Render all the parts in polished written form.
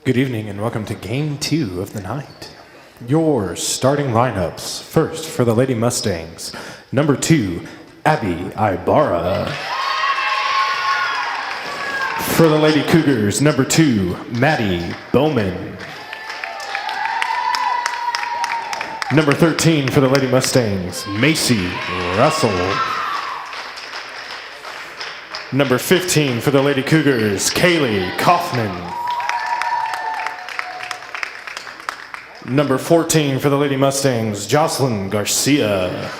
Good evening and welcome to Game 2 of the night. Your starting lineups. First, for the Lady Mustangs, number 2, Abby Ibarra. For the Lady Cougars, number 2, Maddie Bowman. Number 13 for the Lady Mustangs, Macy Russell. Number 15 for the Lady Cougars, Kaylee Kaufman. Number 14 for the Lady Mustangs, Jocelyn Garcia.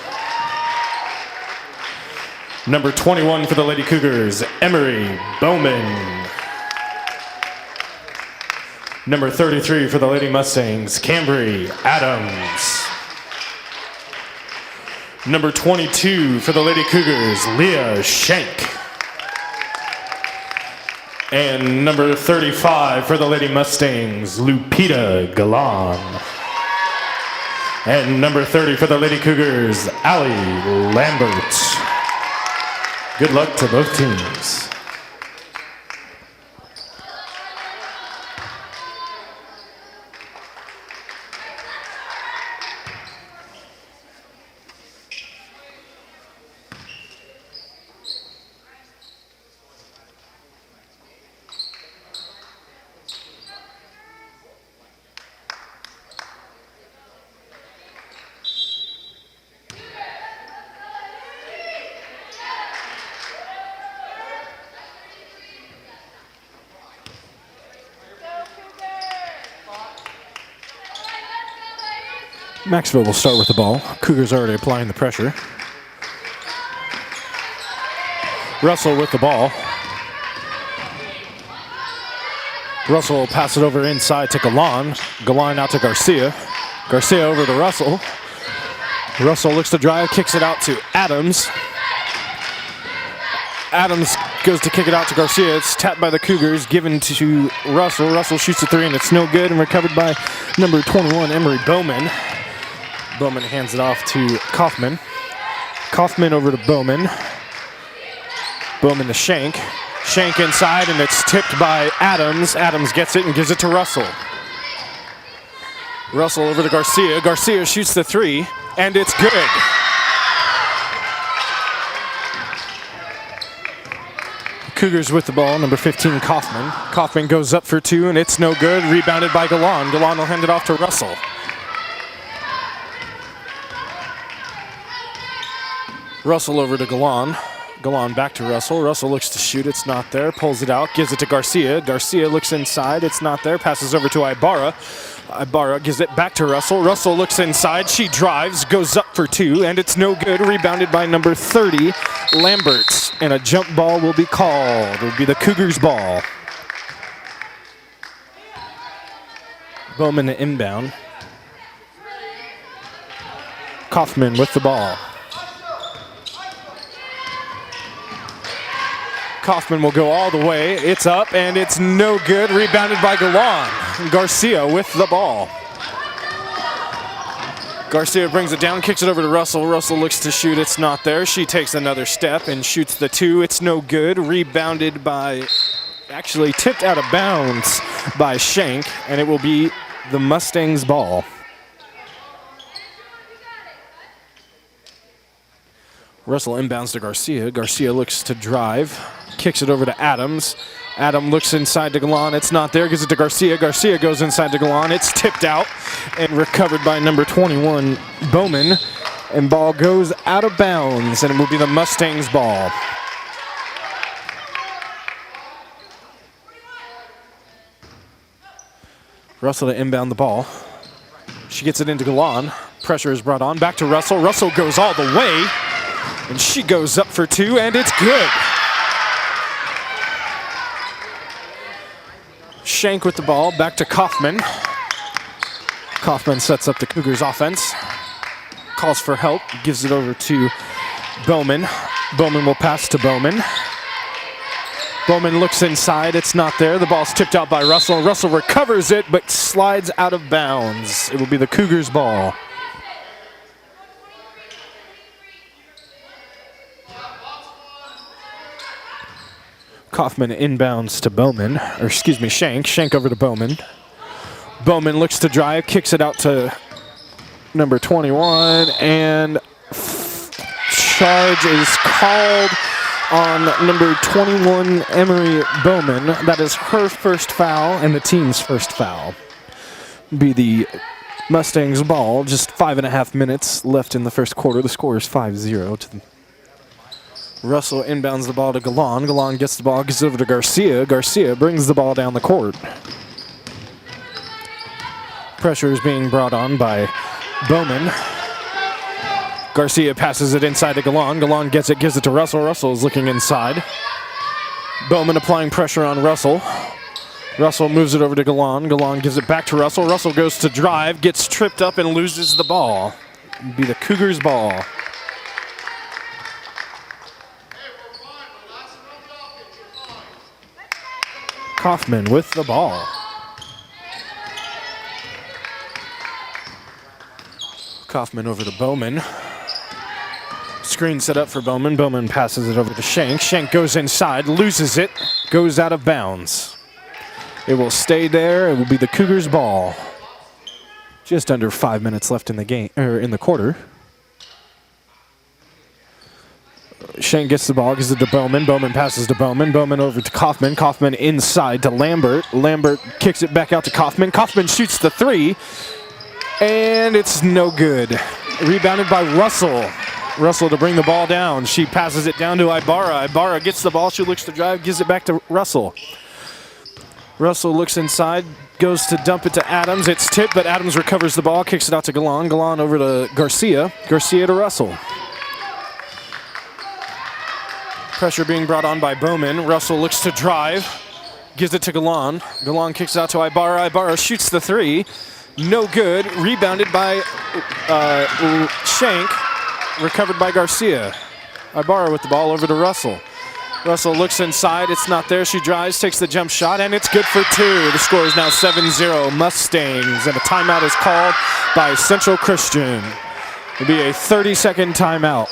Number 21 for the Lady Cougars, Emery Bowman. Number 33 for the Lady Mustangs, Cambry Adams. Number 22 for the Lady Cougars, Leah Shank. And number 35 for the Lady Mustangs, Lupita Galan. And number 30 for the Lady Cougars, Allie Lambert. Good luck to both teams. Macksville will start with the ball. Cougars already applying the pressure. Russell with the ball. Russell will pass it over inside to Galan. Galan out to Garcia. Garcia over to Russell. Russell looks to drive, kicks it out to Adams. Adams goes to kick it out to Garcia. It's tapped by the Cougars, given to Russell. Russell shoots a three and it's no good, and recovered by number 21, Emery Bowman. Bowman hands it off to Kaufman. Kaufman over to Bowman. Bowman to Shank. Shank inside, and it's tipped by Adams. Adams gets it and gives it to Russell. Russell over to Garcia. Garcia shoots the three, and it's good. Cougars with the ball, number 15, Kaufman. Kaufman goes up for two, and it's no good. Rebounded by Galan. Galan will hand it off to Russell. Russell over to Galan. Galan back to Russell. Russell looks to shoot. It's not there. Pulls it out. Gives it to Garcia. Garcia looks inside. It's not there. Passes over to Ibarra. Ibarra gives it back to Russell. Russell looks inside. She drives. Goes up for two. And it's no good. Rebounded by number 30, Lamberts. And a jump ball will be called. It will be the Cougars' ball. Bowman to inbound. Kaufman with the ball. Kaufman will go all the way. It's up, and it's no good. Rebounded by Galan. Garcia with the ball. Garcia brings it down, kicks it over to Russell. Russell looks to shoot. It's not there. She takes another step and shoots the two. It's no good. Rebounded by, actually tipped out of bounds by Shank, and it will be the Mustangs' ball. Russell inbounds to Garcia. Garcia looks to drive. Kicks it over to Adams. Adam looks inside to Galan. It's not there. Gives it to Garcia. Garcia goes inside to Galan. It's tipped out and recovered by number 21, Bowman. And ball goes out of bounds, and it will be the Mustangs' ball. Russell to inbound the ball. She gets it into Galan. Pressure is brought on. Back to Russell. Russell goes all the way, and she goes up for two, and it's good. Shank with the ball, back to Kaufman. Kaufman sets up the Cougars offense. Calls for help, gives it over to Bowman. Bowman will pass to Bowman. Bowman looks inside, it's not there. The ball's tipped out by Russell. Russell recovers it, but slides out of bounds. It will be the Cougars' ball. Kaufman inbounds to Bowman, or excuse me, Shank. Shank over to Bowman. Bowman looks to drive, kicks it out to number 21, and charge is called on number 21, Emery Bowman. That is her first foul and the team's first foul. Be the Mustangs ball. Just 5.5 minutes left in the first quarter. The score is 5-0 to Russell inbounds the ball to Galan. Galan gets the ball, gives it over to Garcia. Garcia brings the ball down the court. Pressure is being brought on by Bowman. Garcia passes it inside to Galan. Galan gets it, gives it to Russell. Russell is looking inside. Bowman applying pressure on Russell. Russell moves it over to Galan. Galan gives it back to Russell. Russell goes to drive, gets tripped up and loses the ball. It'll be the Cougars' ball. Kaufman with the ball. Kaufman over to Bowman. Screen set up for Bowman. Bowman passes it over to Shank. Shank goes inside, loses it, goes out of bounds. It will stay there. It will be the Cougars' ball. Just under 5 minutes left in the game, or in the quarter. Shank gets the ball, gives it to Bowman. Bowman passes to Bowman. Bowman over to Kaufman. Kaufman inside to Lambert. Lambert kicks it back out to Kaufman. Kaufman shoots the three, and it's no good. Rebounded by Russell. Russell to bring the ball down. She passes it down to Ibarra. Ibarra gets the ball. She looks to drive, gives it back to Russell. Russell looks inside, goes to dump it to Adams. It's tipped, but Adams recovers the ball, kicks it out to Galan. Galan over to Garcia. Garcia to Russell. Pressure being brought on by Bowman. Russell looks to drive, gives it to Galan. Galan kicks it out to Ibarra. Ibarra shoots the three. No good. Rebounded by Shank. Recovered by Garcia. Ibarra with the ball over to Russell. Russell looks inside. It's not there. She drives, takes the jump shot, and it's good for two. The score is now 7-0 Mustangs, and a timeout is called by Central Christian. It'll be a 30-second timeout.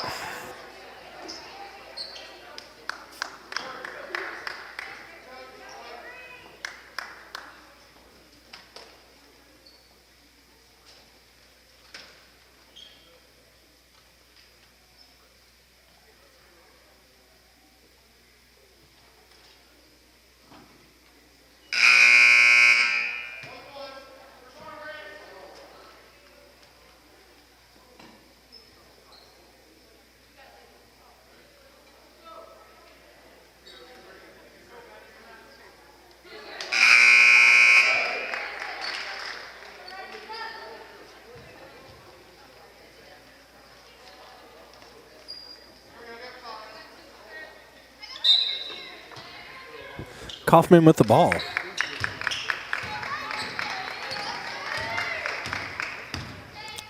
Kaufman with the ball.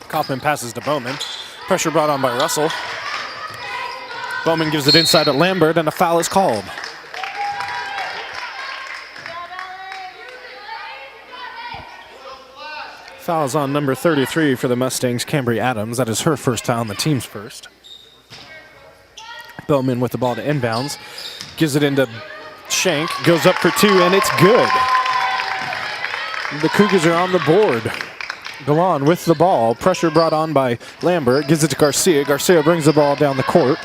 Kaufman passes to Bowman. Pressure brought on by Russell. Bowman gives it inside to Lambert, and a foul is called. Foul's on number 33 for the Mustangs, Cambry Adams. That is her first foul, and the team's first. Bowman with the ball to inbounds. Gives it into Shank, goes up for two, and it's good. The Cougars are on the board. Galan with the ball. Pressure brought on by Lambert. Gives it to Garcia. Garcia brings the ball down the court.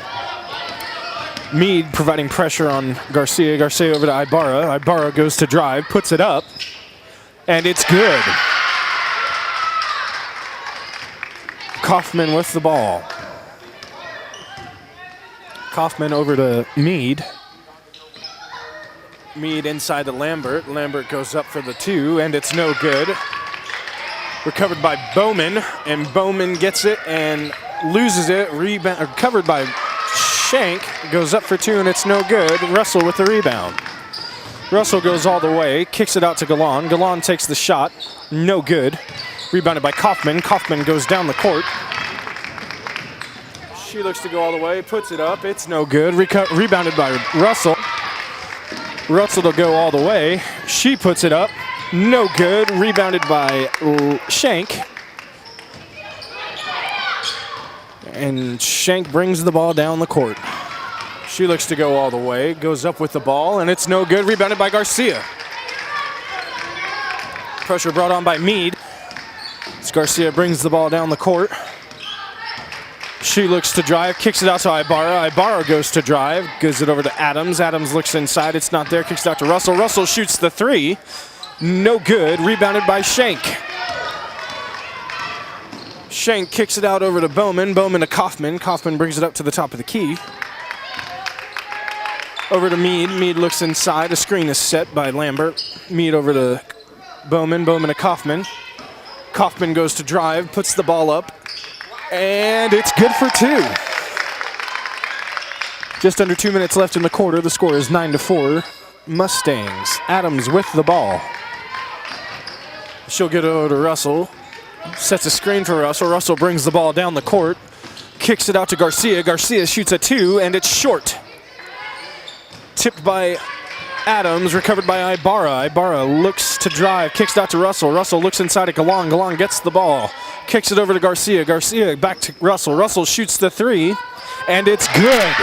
Meade providing pressure on Garcia. Garcia over to Ibarra. Ibarra goes to drive, puts it up, and it's good. Kaufman with the ball. Kaufman over to Meade. Meade inside to Lambert. Lambert goes up for the two, and it's no good. Recovered by Bowman, and Bowman gets it and loses it. Recovered by Shank. Goes up for two, and it's no good. Russell with the rebound. Russell goes all the way, kicks it out to Galan. Galan takes the shot. No good. Rebounded by Kaufman. Kaufman goes down the court. She looks to go all the way, puts it up. It's no good. Rebounded by Russell. Russell to go all the way. She puts it up. No good. Rebounded by Shank. And Shank brings the ball down the court. She looks to go all the way. Goes up with the ball, and it's no good. Rebounded by Garcia. Pressure brought on by Meade. As Garcia brings the ball down the court. She looks to drive, kicks it out to Ibarra. Ibarra goes to drive, gives it over to Adams. Adams looks inside, it's not there, kicks it out to Russell. Russell shoots the three. No good, rebounded by Schenk. Schenk kicks it out over to Bowman. Bowman to Kaufman. Kaufman brings it up to the top of the key. Over to Meade. Meade looks inside. A screen is set by Lambert. Meade over to Bowman. Bowman to Kaufman. Kaufman goes to drive, puts the ball up, and it's good for two. Just under 2 minutes left in the quarter. The score is 9-4. Mustangs. Adams with the ball. She'll get it over to Russell. Sets a screen for Russell. Russell brings the ball down the court. Kicks it out to Garcia. Garcia shoots a two, and it's short. Tipped by Adams, recovered by Ibarra. Ibarra looks to drive, kicks it out to Russell. Russell looks inside at Galan. Galan gets the ball. Kicks it over to Garcia. Garcia back to Russell. Russell shoots the three, and it's good.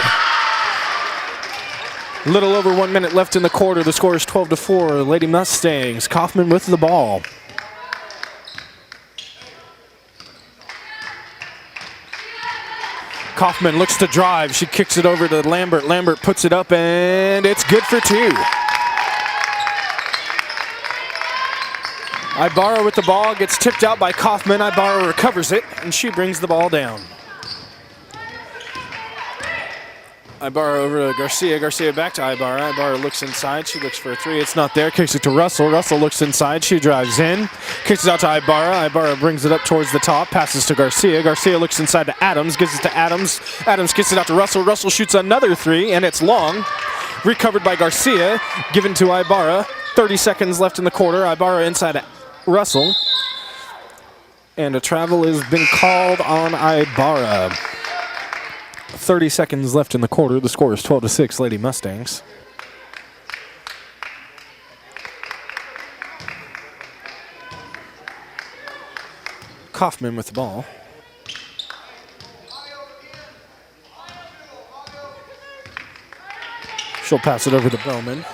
Little over 1 minute left in the quarter. The score is 12-4. Lady Mustangs. Kaufman with the ball. Kaufman looks to drive. She kicks it over to Lambert. Lambert puts it up, and it's good for two. Ibarra with the ball, gets tipped out by Kaufman. Ibarra recovers it, and she brings the ball down. Ibarra over to Garcia. Garcia back to Ibarra. Ibarra looks inside. She looks for a three. It's not there. Kicks it to Russell. Russell looks inside. She drives in. Kicks it out to Ibarra. Ibarra brings it up towards the top. Passes to Garcia. Garcia looks inside to Adams. Gives it to Adams. Adams kicks it out to Russell. Russell shoots another three, and it's long. Recovered by Garcia. Given to Ibarra. 30 seconds left in the quarter. Ibarra inside to Russell. And a travel has been called on Ibarra. 30 seconds left in the quarter. The score is 12-6, Lady Mustangs. Kaufman with the ball. She'll pass it over to Bowman.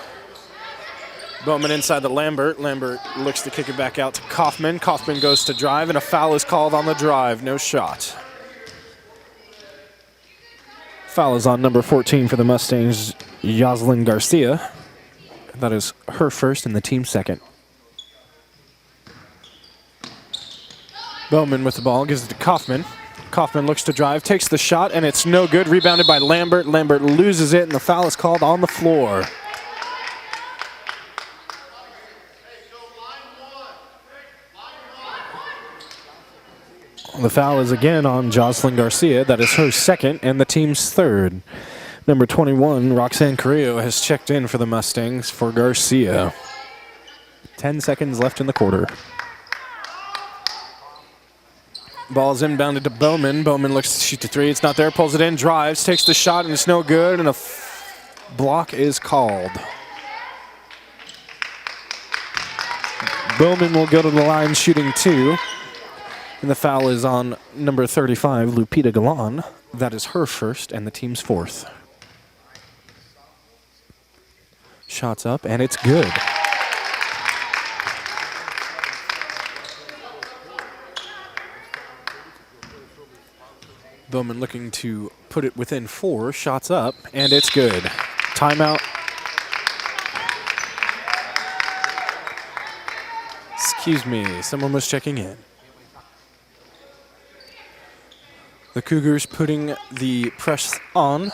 Bowman inside the Lambert. Lambert looks to kick it back out to Kaufman. Kaufman goes to drive, and a foul is called on the drive. No shot. Foul is on number 14 for the Mustangs, Jocelyn Garcia. That is her first and the team's second. Bowman with the ball, gives it to Kaufman. Kaufman looks to drive, takes the shot, and it's no good. Rebounded by Lambert. Lambert loses it, and the foul is called on the floor. The foul is again on Jocelyn Garcia. That is her second and the team's third. Number 21, Roxanne Carrillo, has checked in for the Mustangs for Garcia. 10 seconds left in the quarter. Ball's inbounded to Bowman. Bowman looks to shoot the three. It's not there. Pulls it in, drives, takes the shot, and it's no good, and a block is called. Bowman will go to the line shooting two. And the foul is on number 35, Lupita Galan. That is her first and the team's fourth. Shots up, and it's good. Bowman looking to put it within four. Shots up, and it's good. Timeout. Excuse me, someone was checking in. The Cougars putting the press on.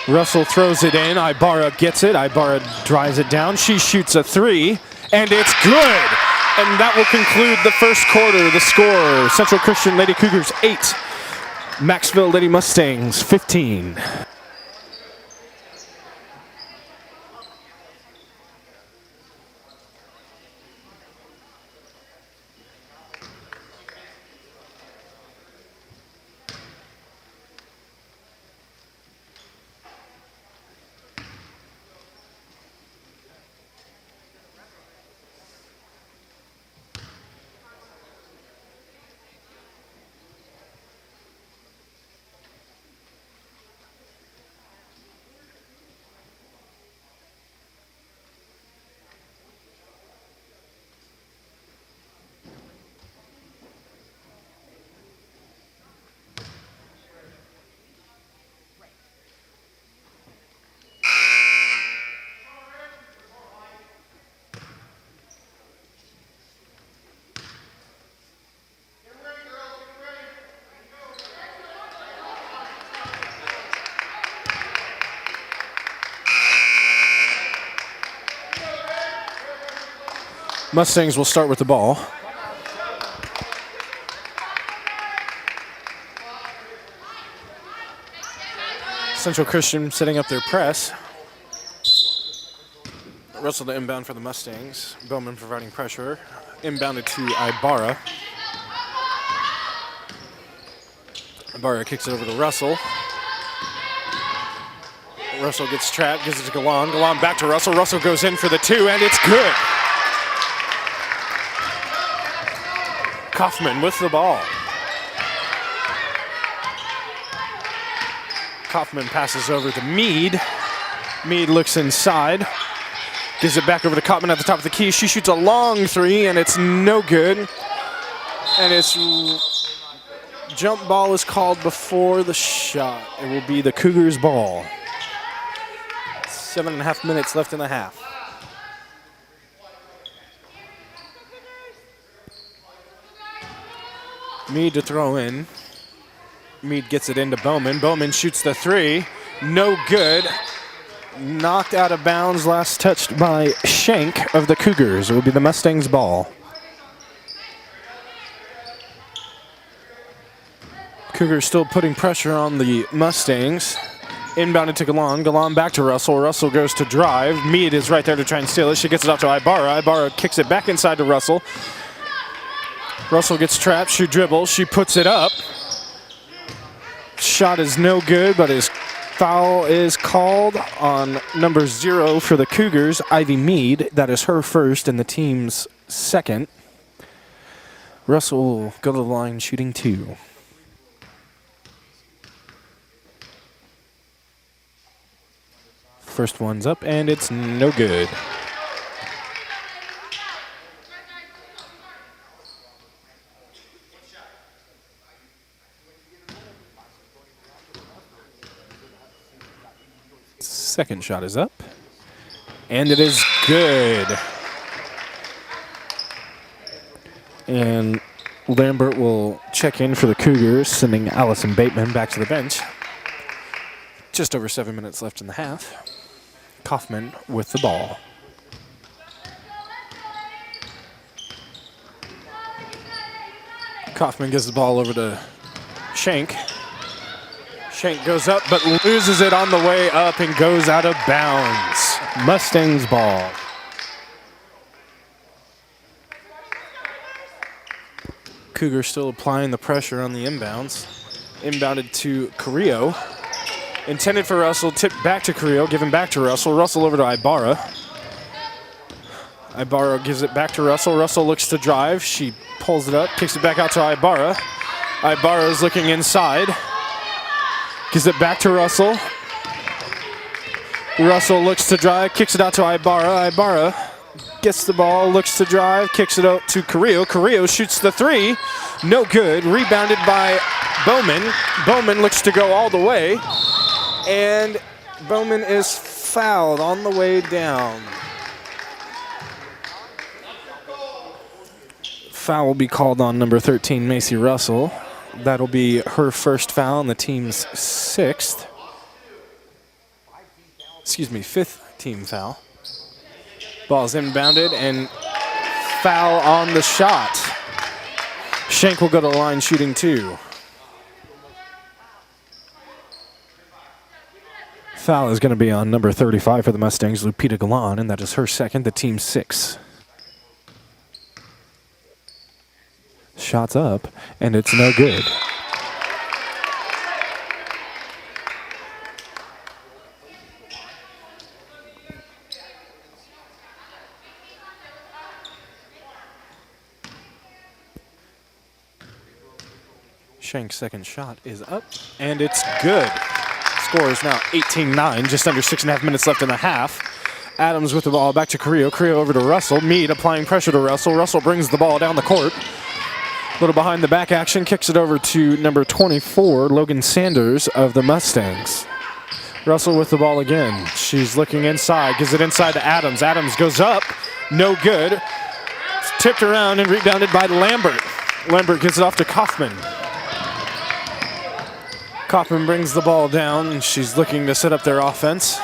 Russell throws it in. Ibarra gets it. Ibarra drives it down. She shoots a three, and it's good. And that will conclude the first quarter. The score, Central Christian Lady Cougars 8, Macksville Lady Mustangs 15. Mustangs will start with the ball. Central Christian setting up their press. Russell to inbound for the Mustangs. Bowman providing pressure. Inbounded to Ibarra. Ibarra kicks it over to Russell. Russell gets trapped, gives it to Galan. Galan back to Russell. Russell goes in for the 2, and it's good. Kaufman with the ball. Kaufman passes over to Mead. Mead looks inside. Gives it back over to Kaufman at the top of the key. She shoots a long 3, and it's no good. And it's jump ball is called before the shot. It will be the Cougars' ball. 7.5 minutes left in the half. Mead to throw in. Mead gets it into Bowman. Bowman shoots the 3. No good. Knocked out of bounds, last touched by Shank of the Cougars. It will be the Mustangs' ball. Cougars still putting pressure on the Mustangs. Inbounded to Galan. Galan back to Russell. Russell goes to drive. Mead is right there to try and steal it. She gets it off to Ibarra. Ibarra kicks it back inside to Russell. Russell gets trapped. She dribbles. She puts it up. Shot is no good, but his foul is called on number 0 for the Cougars, Ivy Mead. That is her first and the team's second. Russell will go to the line shooting 2. First one's up, and it's no good. Second shot is up, and it is good. And Lambert will check in for the Cougars, sending Allison Bateman back to the bench. Just over 7 minutes left in the half. Kaufman with the ball. Kaufman gives the ball over to Shank. Shank goes up, but loses it on the way up and goes out of bounds. Mustangs ball. Cougars still applying the pressure on the inbounds. Inbounded to Carrillo. Intended for Russell, tipped back to Carrillo, given back to Russell. Russell over to Ibarra. Ibarra gives it back to Russell. Russell looks to drive. She pulls it up, kicks it back out to Ibarra. Ibarra is looking inside. Gives it back to Russell. Russell looks to drive, kicks it out to Ibarra. Ibarra gets the ball, looks to drive, kicks it out to Carrillo. Carrillo shoots the 3. No good. Rebounded by Bowman. Bowman looks to go all the way. And Bowman is fouled on the way down. Foul will be called on number 13, Macy Russell. That'll be her first foul and the team's 6th. Excuse me, 5th team foul. Ball's inbounded and foul on the shot. Shank will go to the line shooting 2. Foul is going to be on number 35 for the Mustangs, Lupita Galan, and that is her second, the team's 6th. Shot's up, and it's no good. Shank's second shot is up, and it's good. Score is now 18-9, just under 6.5 minutes left in the half. Adams with the ball back to Carrillo. Carrillo over to Russell. Mead applying pressure to Russell. Russell brings the ball down the court. A little behind the back action, kicks it over to number 24, Logan Sanders of the Mustangs. Russell with the ball again. She's looking inside, gives it inside to Adams. Adams goes up, no good. It's tipped around and rebounded by Lambert. Lambert gives it off to Kaufman. Kaufman brings the ball down, and she's looking to set up their offense.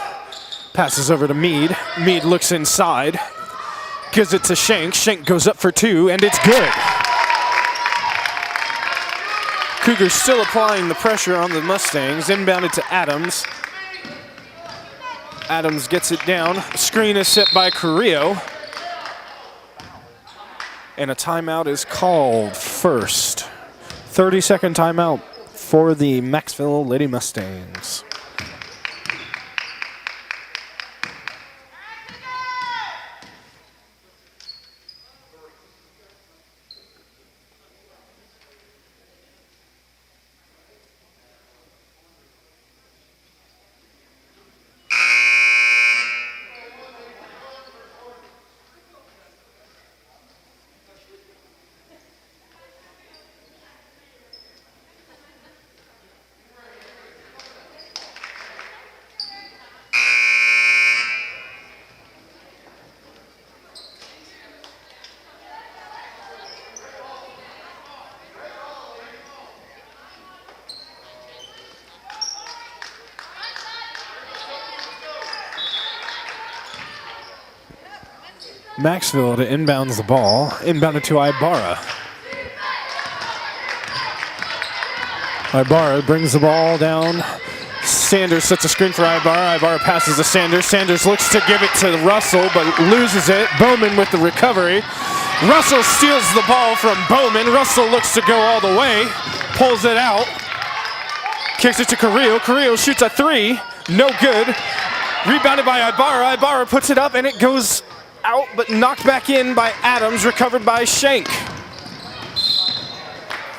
Passes over to Mead. Mead looks inside. Gives it to Shank. Shank goes up for two, and it's good. Cougars still applying the pressure on the Mustangs. Inbounded to Adams. Adams gets it down. Screen is set by Carrillo. And a timeout is called first. 30-second timeout for the Macksville Lady Mustangs. Macksville to inbounds the ball. Inbounded to Ibarra. Ibarra brings the ball down. Sanders sets a screen for Ibarra. Ibarra passes to Sanders. Sanders looks to give it to Russell, but loses it. Bowman with the recovery. Russell steals the ball from Bowman. Russell looks to go all the way. Pulls it out. Kicks it to Carrillo. Carrillo shoots a three. No good. Rebounded by Ibarra. Ibarra puts it up, and it goes out, but knocked back in by Adams, recovered by Shank.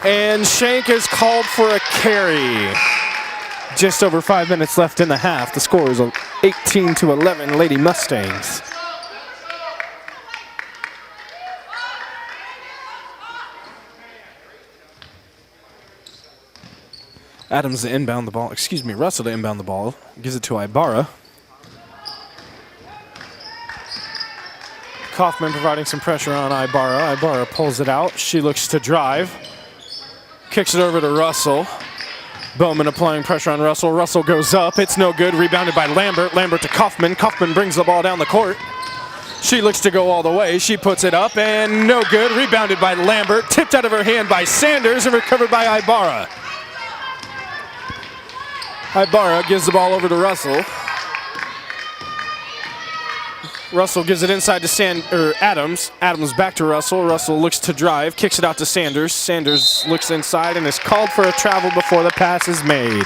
And Shank is called for a carry. Just over 5 minutes left in the half. The score is 18-11, Lady Mustangs. Adams to inbound the ball, Russell to inbound the ball. Gives it to Ibarra. Kaufman providing some pressure on Ibarra. Ibarra pulls it out. She looks to drive. Kicks it over to Russell. Bowman applying pressure on Russell. Russell goes up. It's no good. Rebounded by Lambert. Lambert to Kaufman. Kaufman brings the ball down the court. She looks to go all the way. She puts it up, and no good. Rebounded by Lambert. Tipped out of her hand by Sanders and recovered by Ibarra. Ibarra gives the ball over to Russell. Russell gives it inside to Adams. Adams back to Russell. Russell looks to drive, kicks it out to Sanders. Sanders looks inside and is called for a travel before the pass is made.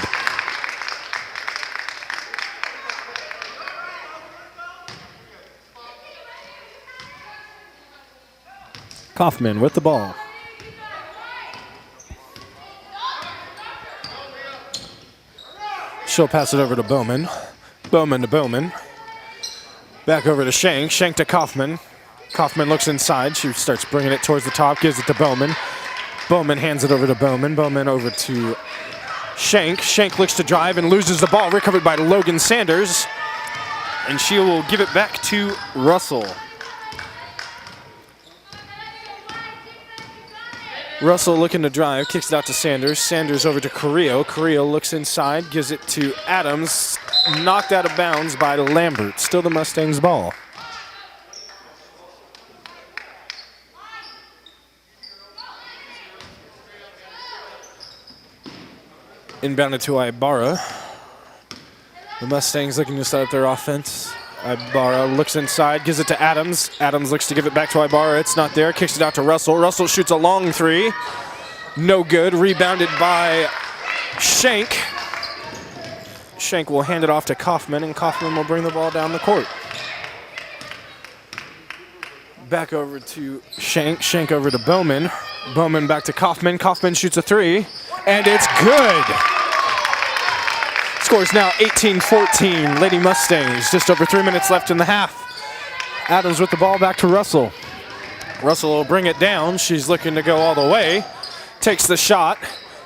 Kaufman with the ball. She'll pass it over to Bowman. Bowman to Bowman. Back over to Shank. Shank to Kaufman. Kaufman looks inside. She starts bringing it towards the top. Gives it to Bowman. Bowman hands it over to Bowman. Bowman over to Shank. Shank looks to drive and loses the ball. Recovered by Logan Sanders. And she will give it back to Russell. Russell looking to drive. Kicks it out to Sanders. Sanders over to Carrillo. Carrillo looks inside. Gives it to Adams. Knocked out of bounds by Lambert. Still the Mustangs' ball. Inbounded to Ibarra. The Mustangs looking to set up their offense. Ibarra looks inside, gives it to Adams. Adams looks to give it back to Ibarra. It's not there. Kicks it out to Russell. Russell shoots a long three. No good. Rebounded by Shank. Shank will hand it off to Kaufman, and Kaufman will bring the ball down the court. Back over to Shank. Shank over to Bowman. Bowman back to Kaufman. Kaufman shoots a three, and it's good. Score's now 18-14, Lady Mustangs. Just over 3 minutes left in the half. Adams with the ball back to Russell. Russell will bring it down. She's looking to go all the way. Takes the shot.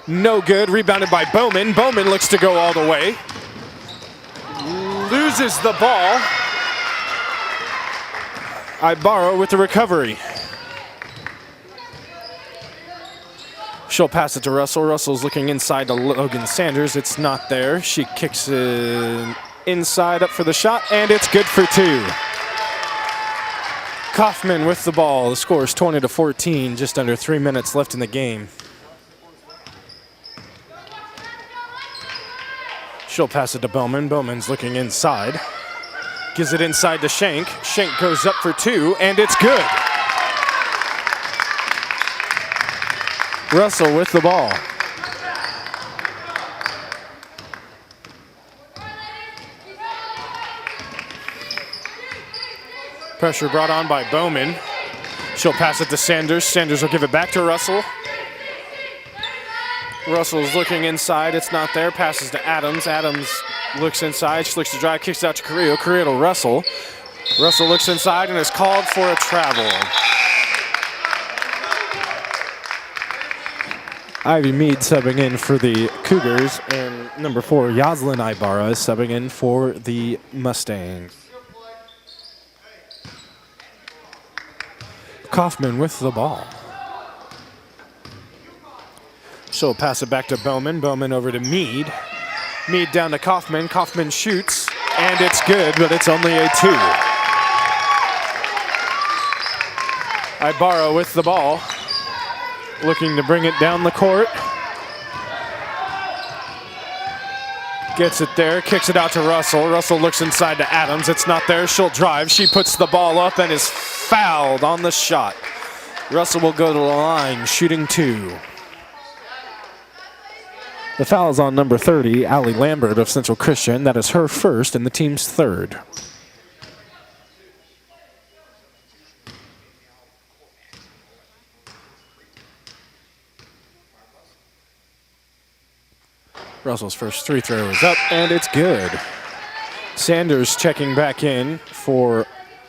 No good. Rebounded by Bowman. Bowman looks to go all the way. Loses the ball. Ibarra with the recovery. She'll pass it to Russell. Russell's looking inside to Logan Sanders. It's not there. She kicks it inside up for the shot, and it's good for two. Kaufman with the ball. The score is 20-14, just under 3 minutes left in the game. She'll pass it to Bowman. Bowman's looking inside. Gives it inside to Shank. Shank goes up for two, and it's good. Russell with the ball. Pressure brought on by Bowman. She'll pass it to Sanders. Sanders will give it back to Russell. Russell's looking inside. It's not there. Passes to Adams. Adams looks inside. She looks to drive. Kicks it out to Carrillo. Carrillo to Russell. Russell looks inside and is called for a travel. Ivy Mead subbing in for the Cougars, and number 4, Yaslin Ibarra, is subbing in for the Mustangs. Kaufman with the ball. She'll pass it back to Bowman. Bowman over to Mead. Mead down to Kaufman. Kaufman shoots, and it's good, but it's only a 2. Ibarra with the ball. Looking to bring it down the court. Gets it there, kicks it out to Russell. Russell looks inside to Adams. It's not there. She'll drive. She puts the ball up and is fouled on the shot. Russell will go to the line, shooting 2. The foul is on number 30, Allie Lambert of Central Christian. That is her first and the team's third. Russell's first free throw is up, and it's good. Sanders checking back in for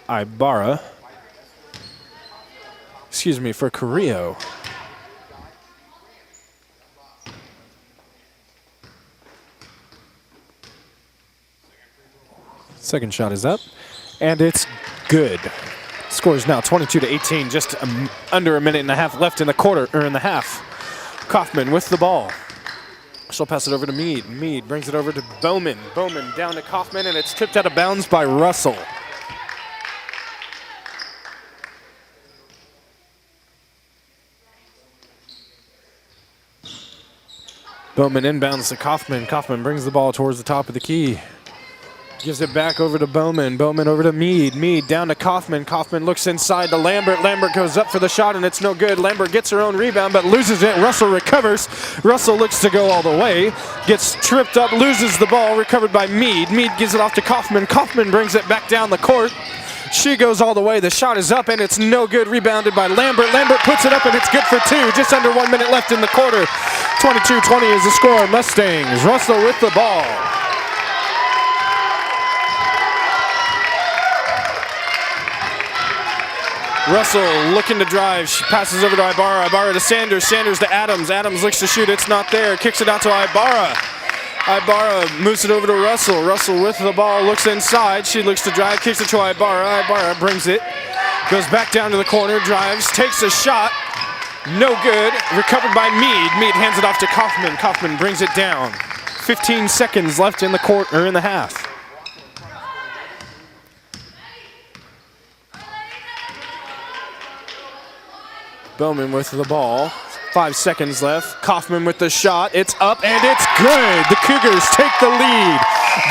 Ibarra. Excuse me, for Carrillo. Second shot is up, and it's good. Score is now 22-18, just under a minute and a half left in the quarter, or in the half. Kaufman with the ball. She'll pass it over to Mead. Mead brings it over to Bowman. Bowman down to Kaufman, and it's tipped out of bounds by Russell. Bowman inbounds to Kaufman. Kaufman brings the ball towards the top of the key. Gives it back over to Bowman. Bowman over to Mead. Mead down to Kaufman. Kaufman looks inside to Lambert. Lambert goes up for the shot, and it's no good. Lambert gets her own rebound, but loses it. Russell recovers. Russell looks to go all the way. Gets tripped up, loses the ball, recovered by Mead. Mead gives it off to Kaufman. Kaufman brings it back down the court. She goes all the way. The shot is up, and it's no good. Rebounded by Lambert. Lambert puts it up, and it's good for 2. Just under 1 minute left in the quarter. 22-20 is the score. Mustangs. Russell with the ball. Russell looking to drive. She passes over to Ibarra. Ibarra to Sanders. Sanders to Adams. Adams looks to shoot. It's not there. Kicks it out to Ibarra. Ibarra moves it over to Russell. Russell with the ball. Looks inside. She looks to drive. Kicks it to Ibarra. Ibarra brings it. Goes back down to the corner. Drives. Takes a shot. No good. Recovered by Mead. Mead hands it off to Kaufman. Kaufman brings it down. 15 seconds left in the quarter, or in the half. Bowman with the ball. 5 seconds left. Kaufman with the shot. It's up and it's good. The Cougars take the lead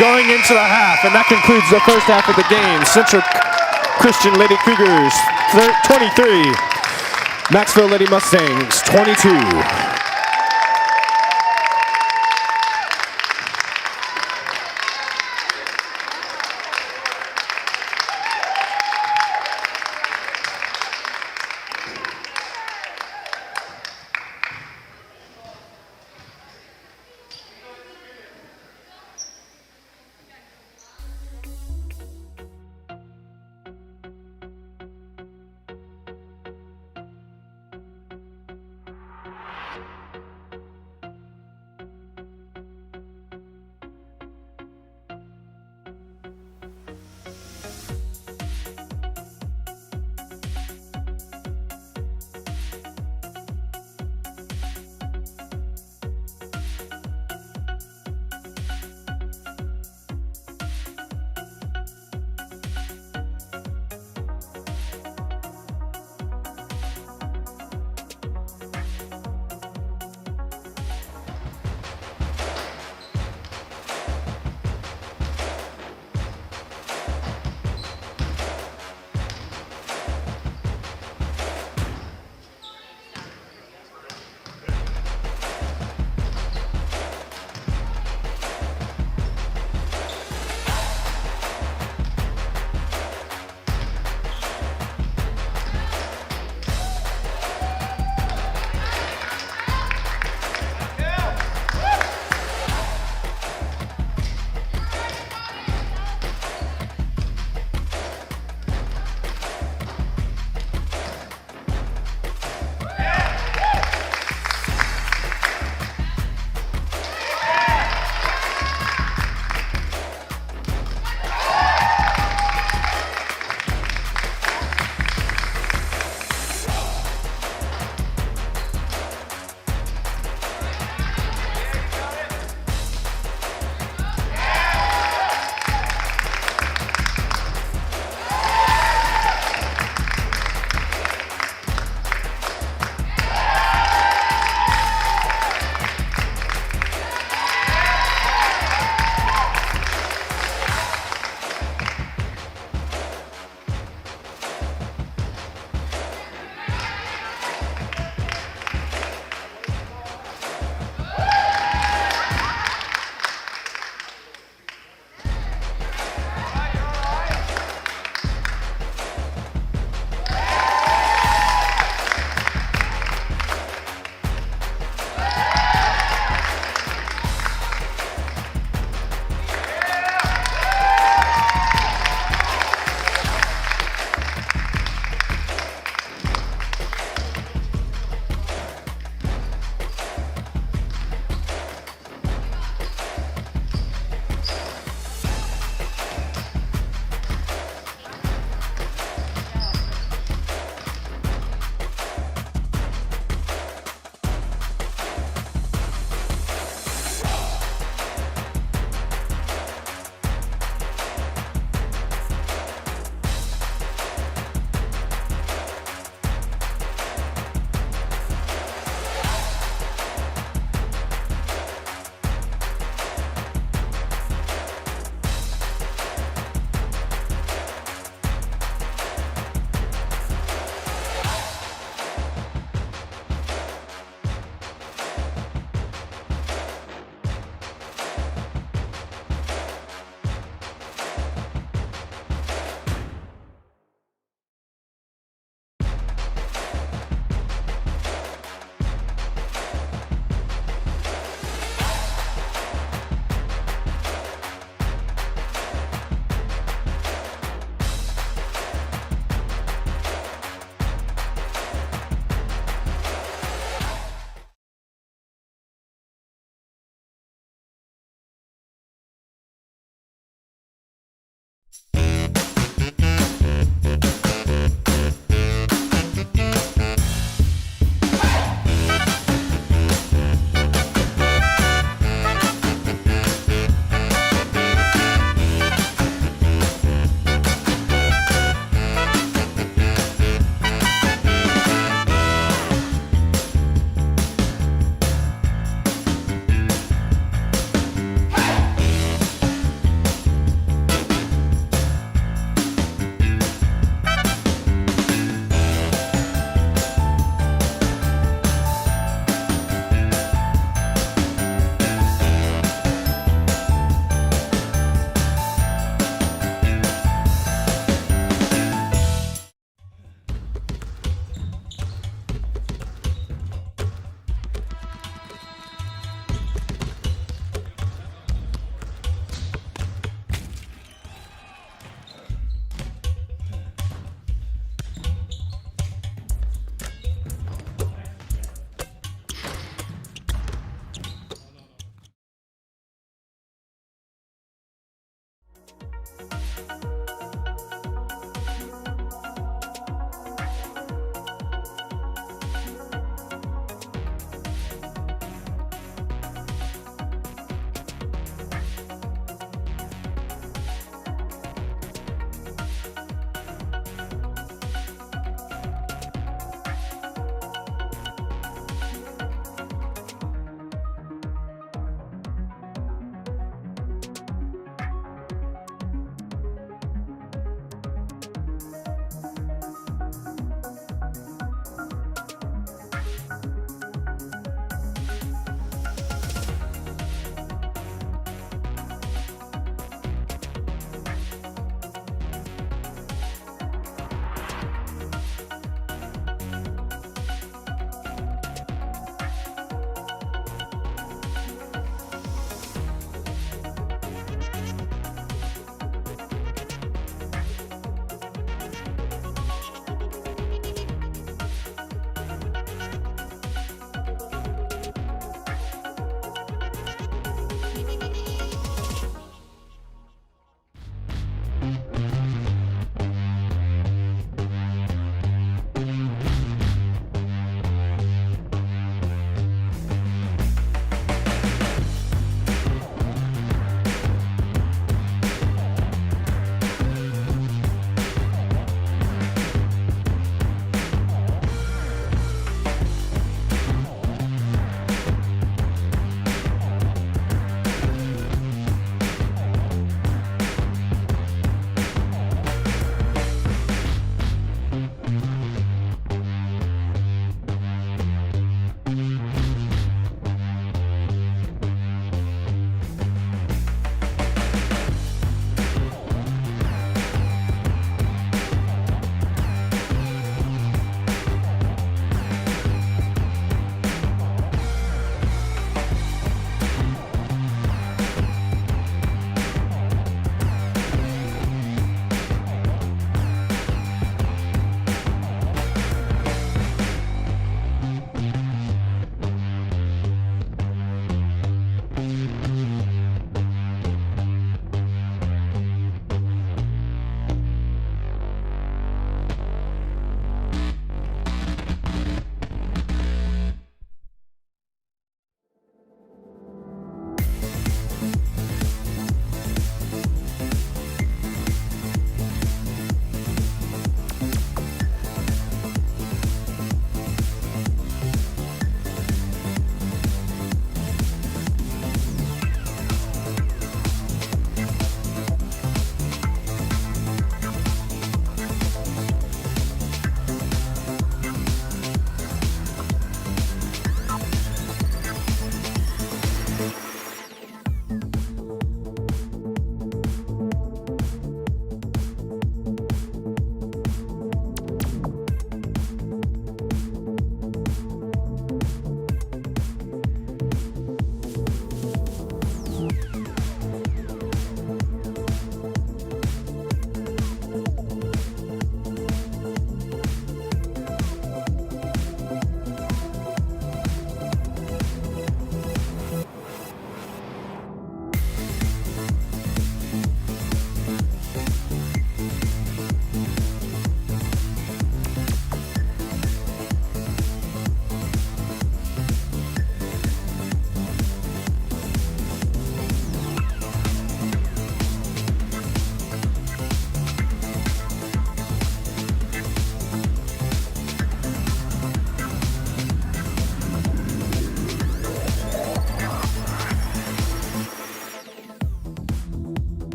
going into the half, and that concludes the first half of the game. Central Christian Lady Cougars 23. Macksville Lady Mustangs 22.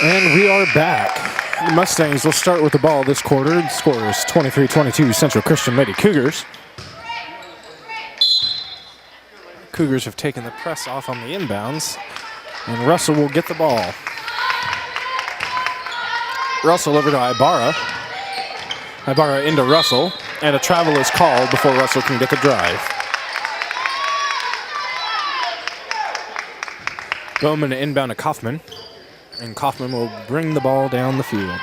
And we are back. The Mustangs will start with the ball this quarter. The score is 23-22 Central Christian Lady Cougars. Cougars have taken the press off on the inbounds, and Russell will get the ball. Russell over to Ibarra. Ibarra into Russell, and a travel is called before Russell can get the drive. Bowman inbound to Kaufman, and Kaufman will bring the ball down the field.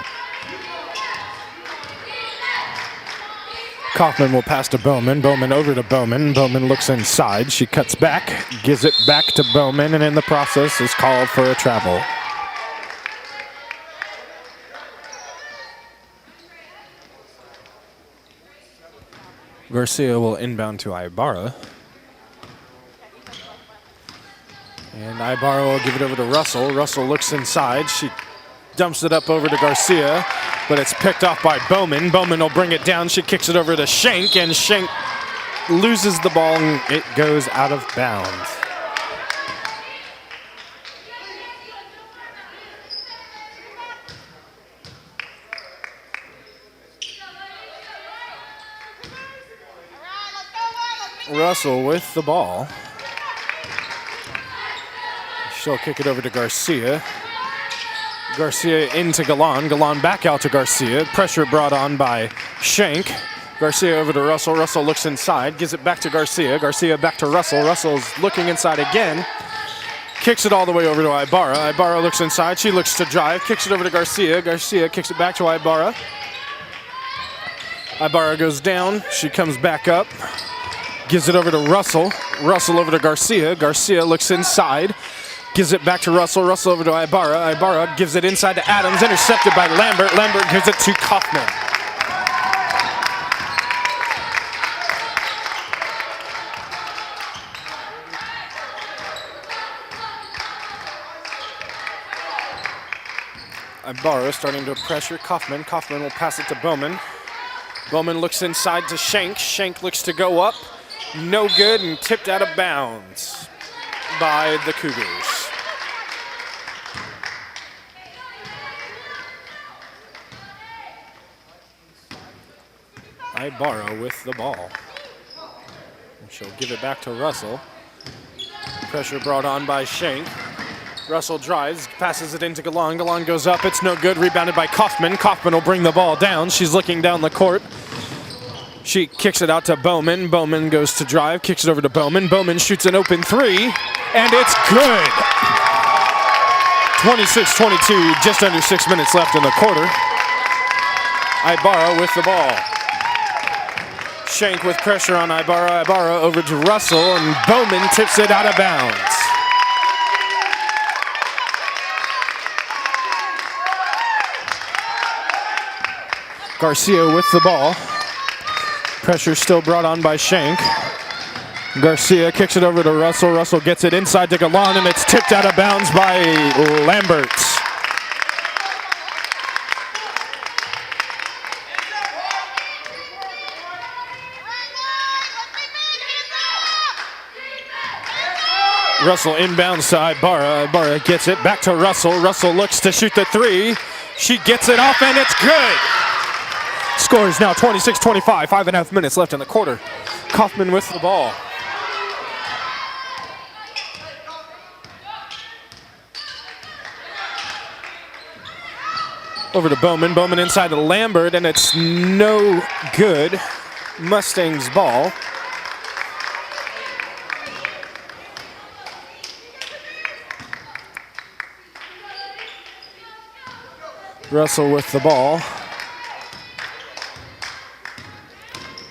Kaufman will pass to Bowman. Bowman over to Bowman. Bowman looks inside. She cuts back, gives it back to Bowman, and in the process is called for a travel. Garcia will inbound to Ibarra. And Ibarra will give it over to Russell. Russell looks inside. She dumps it up over to Garcia, but it's picked off by Bowman. Bowman will bring it down. She kicks it over to Schenk, and Schenk loses the ball, and it goes out of bounds. Russell with the ball. She'll kick it over to Garcia. Garcia into Galan. Galan back out to Garcia. Pressure brought on by Schenk. Garcia over to Russell. Russell looks inside. Gives it back to Garcia. Garcia back to Russell. Russell's looking inside again. Kicks it all the way over to Ibarra. Ibarra looks inside. She looks to drive. Kicks it over to Garcia. Garcia kicks it back to Ibarra. Ibarra goes down. She comes back up. Gives it over to Russell. Russell over to Garcia. Garcia looks inside. Gives it back to Russell. Russell over to Ibarra. Ibarra gives it inside to Adams. Intercepted by Lambert. Lambert gives it to Kaufman. Ibarra starting to pressure Kaufman. Kaufman will pass it to Bowman. Bowman looks inside to Schenk. Schenk looks to go up. No good, and tipped out of bounds by the Cougars. Ibarra with the ball. She'll give it back to Russell. Pressure brought on by Schenk. Russell drives, passes it into Galan. Galan goes up, it's no good, rebounded by Kaufman. Kaufman will bring the ball down. She's looking down the court. She kicks it out to Bowman. Bowman goes to drive, kicks it over to Bowman. Bowman shoots an open three, and it's good. 26-22, just under 6 minutes left in the quarter. Ibarra with the ball. Schenk with pressure on Ibarra. Ibarra over to Russell, and Bowman tips it out of bounds. Garcia with the ball. Pressure still brought on by Schenk. Garcia kicks it over to Russell. Russell gets it inside to Galan, and it's tipped out of bounds by Lambert. Russell inbounds to Ibarra. Ibarra gets it back to Russell. Russell looks to shoot the three. She gets it off, and it's good. Score is now 26-25, 5.5 minutes left in the quarter. Kaufman with the ball. Over to Bowman. Bowman inside to Lambert, and it's no good. Mustangs ball. Russell with the ball.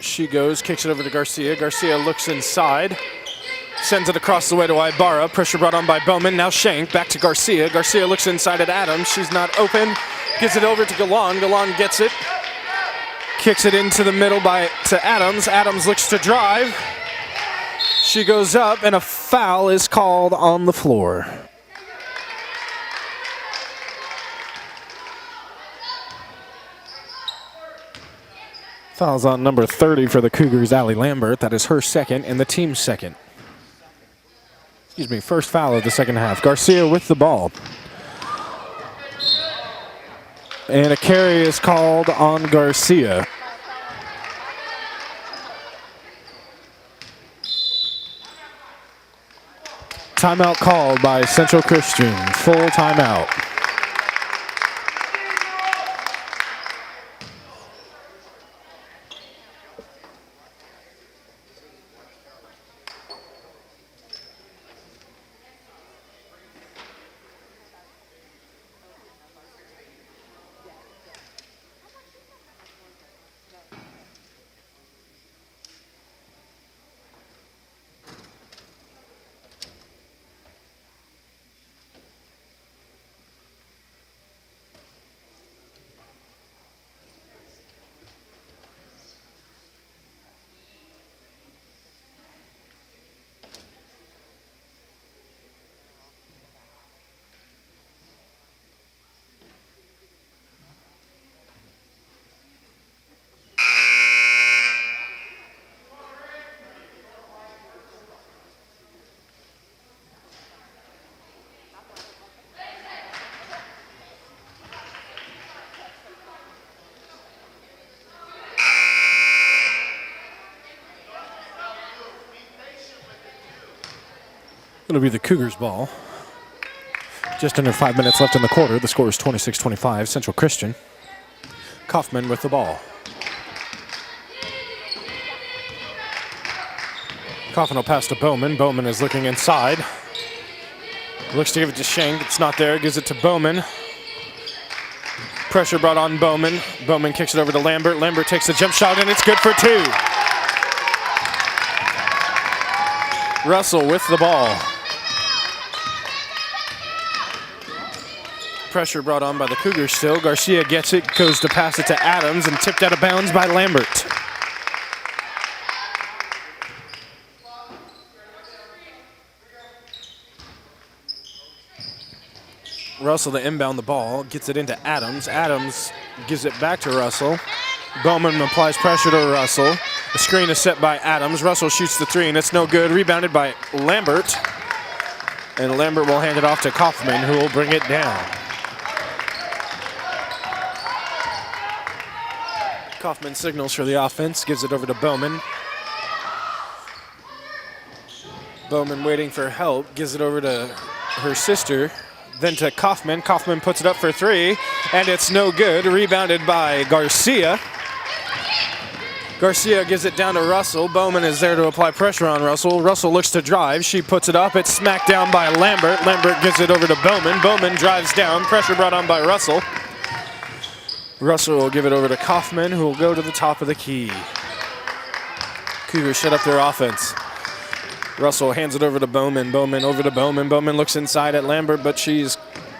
She goes, kicks it over to Garcia. Garcia looks inside. Sends it across the way to Ibarra. Pressure brought on by Bowman. Now Schenk back to Garcia. Garcia looks inside at Adams. She's not open. Gives it over to Galan. Galan gets it. Kicks it into the middle to Adams. Adams looks to drive. She goes up, and a foul is called on the floor. Foul's on number 30 for the Cougars, Allie Lambert. That is her second and the team's second. First foul of the second half. Garcia with the ball. And a carry is called on Garcia. Timeout called by Central Christian. Full timeout. It'll be the Cougars' ball. Just under 5 minutes left in the quarter. The score is 26-25, Central Christian. Kaufman with the ball. Kaufman will pass to Bowman. Bowman is looking inside. Looks to give it to Schenk. It's not there. Gives it to Bowman. Pressure brought on Bowman. Bowman kicks it over to Lambert. Lambert takes the jump shot, and it's good for 2. Russell with the ball. Pressure brought on by the Cougars still. Garcia gets it, goes to pass it to Adams, and tipped out of bounds by Lambert. Russell to inbound the ball, gets it into Adams. Adams gives it back to Russell. Bowman applies pressure to Russell. The screen is set by Adams. Russell shoots the 3, and it's no good. Rebounded by Lambert. And Lambert will hand it off to Kaufman, who will bring it down. Kaufman signals for the offense, gives it over to Bowman. Bowman waiting for help, gives it over to her sister, then to Kaufman. Kaufman puts it up for 3, and it's no good. Rebounded by Garcia. Garcia gives it down to Russell. Bowman is there to apply pressure on Russell. Russell looks to drive. She puts it up. It's smacked down by Lambert. Lambert gives it over to Bowman. Bowman drives down. Pressure brought on by Russell. Russell will give it over to Kaufman, who will go to the top of the key. Cougars shut up their offense. Russell hands it over to Bowman. Bowman over to Bowman. Bowman looks inside at Lambert, but she's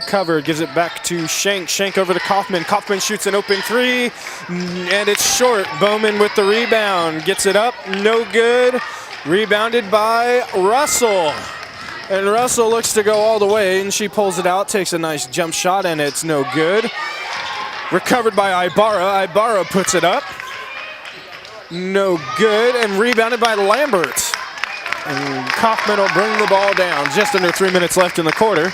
covered. Gives it back to Schenk. Schenk over to Kaufman. Kaufman shoots an open 3, and it's short. Bowman with the rebound. Gets it up. No good. Rebounded by Russell. And Russell looks to go all the way, and she pulls it out. Takes a nice jump shot, and it's no good. Recovered by Ibarra. Ibarra puts it up. No good. And rebounded by Lambert. And Kaufman will bring the ball down. Just under 3 minutes left in the quarter.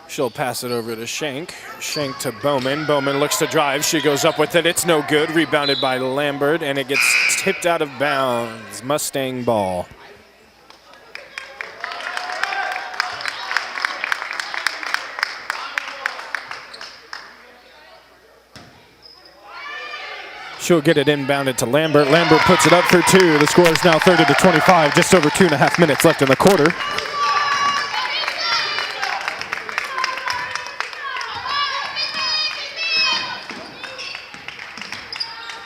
She'll pass it over to Schenk. Schenk to Bowman. Bowman looks to drive. She goes up with it. It's no good. Rebounded by Lambert. And it gets tipped out of bounds. Mustang ball. She'll get it inbounded to Lambert. Lambert puts it up for 2. The score is now 30-25, just over 2.5 minutes left in the quarter.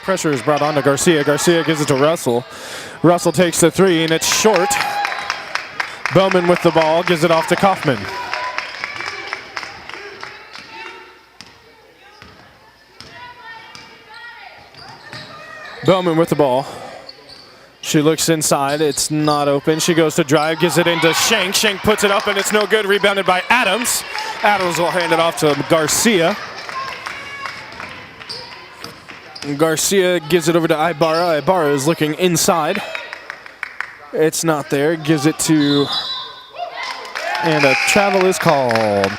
Pressure is brought on to Garcia. Garcia gives it to Russell. Russell takes the 3, and it's short. Bowman with the ball, gives it off to Kaufman. Bowman with the ball. She looks inside. It's not open. She goes to drive, gives it into Schenk. Schenk puts it up, and it's no good. Rebounded by Adams. Adams will hand it off to Garcia. Garcia gives it over to Ibarra. Ibarra is looking inside. It's not there. Gives it to And a travel is called.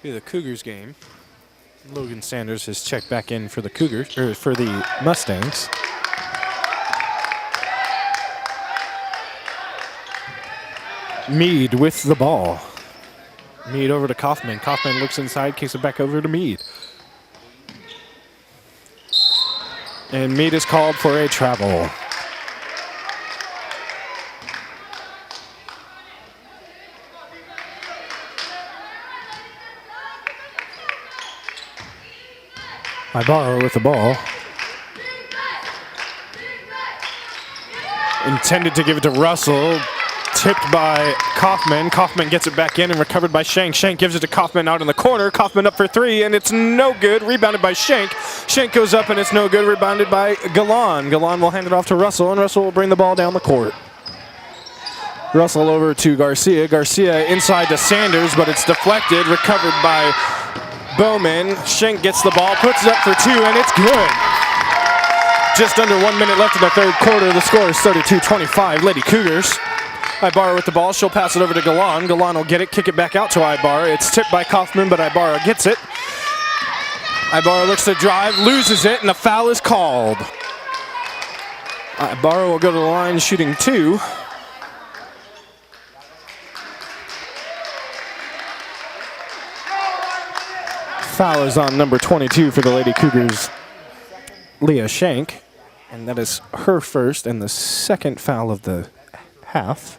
Be the Cougars game. Logan Sanders has checked back in for the Cougars, or for the Mustangs. Mead with the ball. Mead over to Kaufman. Kaufman looks inside, kicks it back over to Mead. And Mead is called for a travel. Ibarra with the ball. Intended to give it to Russell. Tipped by Kaufman. Kaufman gets it back in and recovered by Shank. Shank gives it to Kaufman out in the corner. Kaufman up for three, and it's no good. Rebounded by Shank. Shank goes up, and it's no good. Rebounded by Galan. Galan will hand it off to Russell, and Russell will bring the ball down the court. Russell over to Garcia. Garcia inside to Sanders, but it's deflected. Recovered by Bowman. Shank gets the ball, puts it up for two, and it's good. Just under 1 minute left in the third quarter. The score is 32-25. Lady Cougars. Ibarra with the ball. She'll pass it over to Galan. Galan will get it, kick it back out to Ibarra. It's tipped by Kaufman, but Ibarra gets it. Ibarra looks to drive, loses it, and a foul is called. Ibarra will go to the line shooting two. Foul is on number 22 for the Lady Cougars, Leah Shank. And that is her first and the second foul of the half.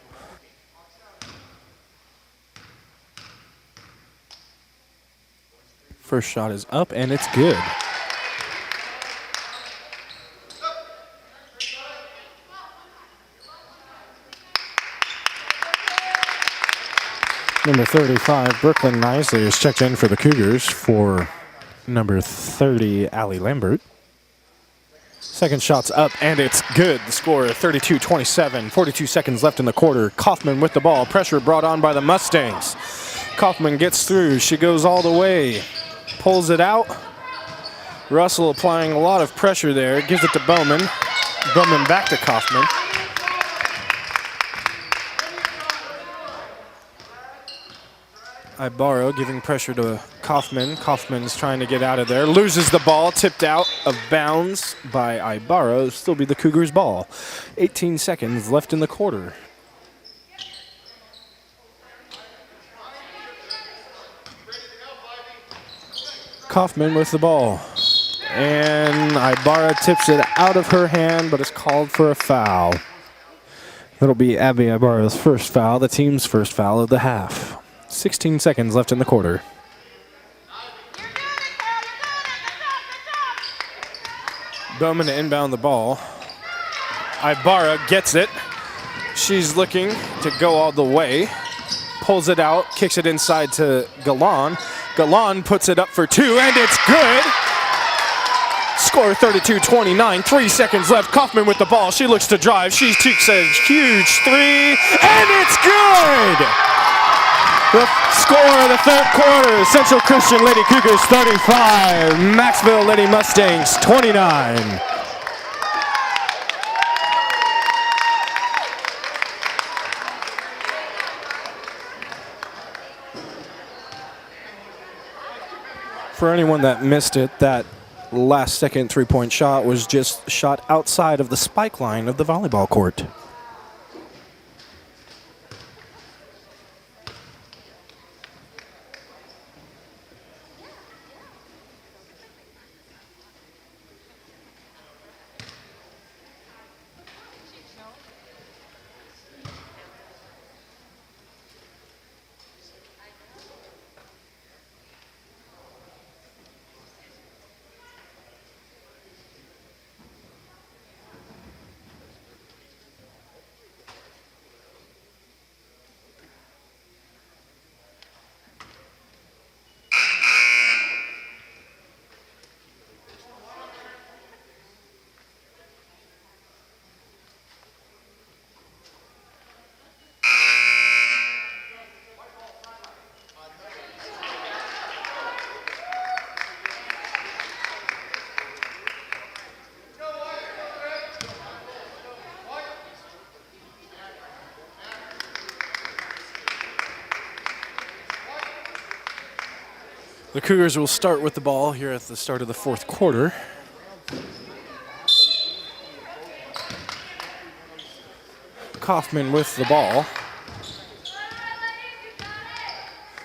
First shot is up, and it's good. Number 35, Brooklyn Nisley, is checked in for the Cougars for number 30, Allie Lambert. Second shot's up, and it's good. The score 32-27, 42 seconds left in the quarter. Kaufman with the ball. Pressure brought on by the Mustangs. Kaufman gets through. She goes all the way. Pulls it out. Russell applying a lot of pressure there. Gives it to Bowman. Bowman back to Kaufman. Ibarra giving pressure to Kaufman. Kaufman's trying to get out of there. Loses the ball. Tipped out of bounds by Ibarra. It'll still be the Cougars' ball. 18 seconds left in the quarter. Kaufman with the ball. And Ibarra tips it out of her hand, but is called for a foul. That'll be Abby Ibarra's first foul, the team's first foul of the half. 16 seconds left in the quarter. Bowman to inbound the ball. Ibarra gets it. She's looking to go all the way. Pulls it out, kicks it inside to Galan. Galan puts it up for two, and it's good. Score 32-29, 3 seconds left. Kaufman with the ball. She looks to drive. She takes a huge three, and it's good. The score of the third quarter, Central Christian Lady Cougars 35, Macksville Lady Mustangs 29. For anyone that missed it, that last second three-point shot was just shot outside of the spike line of the volleyball court. The Cougars will start with the ball here at the start of the fourth quarter. Kaufman with the ball.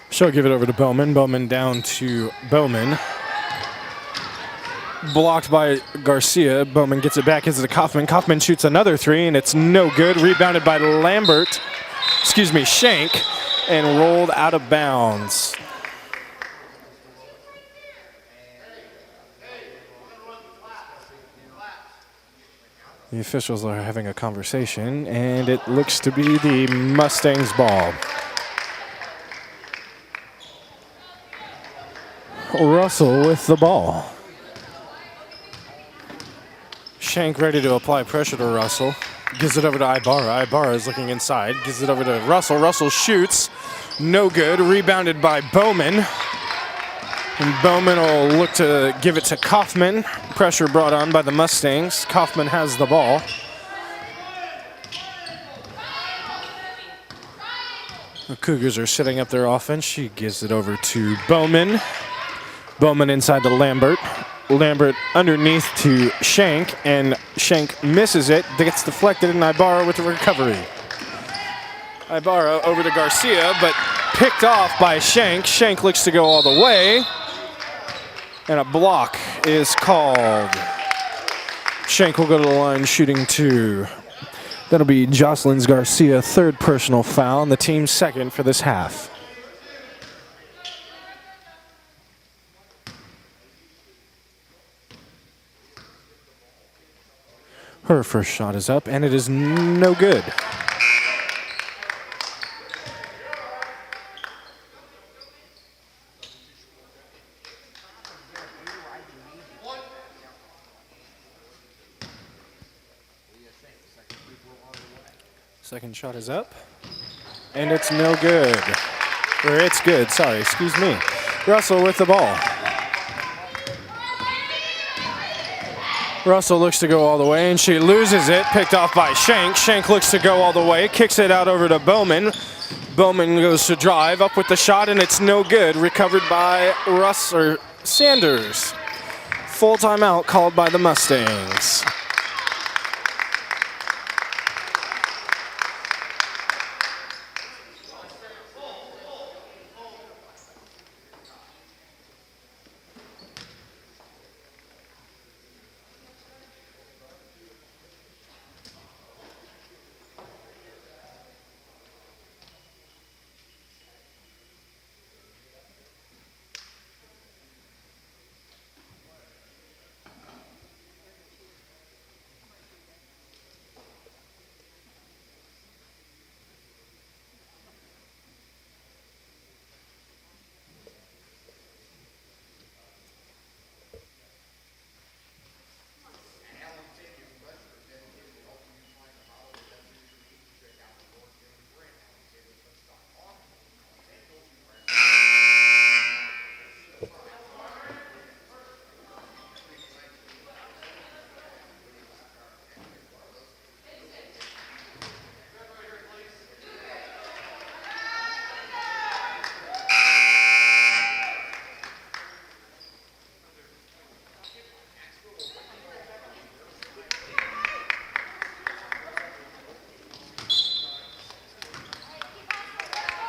She'll give it over to Bowman. Bowman down to Bowman. Blocked by Garcia. Bowman gets it back into Kaufman. Kaufman shoots another three, and it's no good. Rebounded by Shank, and rolled out of bounds. The officials are having a conversation, and it looks to be the Mustangs' ball. Russell with the ball. Shank ready to apply pressure to Russell. Gives it over to Ibarra. Ibarra is looking inside. Gives it over to Russell. Russell shoots. No good. Rebounded by Bowman. And Bowman will look to give it to Kaufman. Pressure brought on by the Mustangs. Kaufman has the ball. The Cougars are setting up their offense. She gives it over to Bowman. Bowman inside to Lambert. Lambert underneath to Shank, and Shank misses it. Gets deflected, and Ibarra with the recovery. Ibarra over to Garcia, but picked off by Shank. Shank looks to go all the way, and a block is called. Shank will go to the line shooting two. That'll be Jocelyn's Garcia, third personal foul, and the team's second for this half. Her first shot is up, and it is no good. Second shot is up, and it's no good. Or it's good, sorry, excuse me. Russell with the ball. Russell looks to go all the way, and she loses it. Picked off by Shank. Shank looks to go all the way. Kicks it out over to Bowman. Bowman goes to drive. Up with the shot, and it's no good. Recovered by Sanders. Full timeout called by the Mustangs.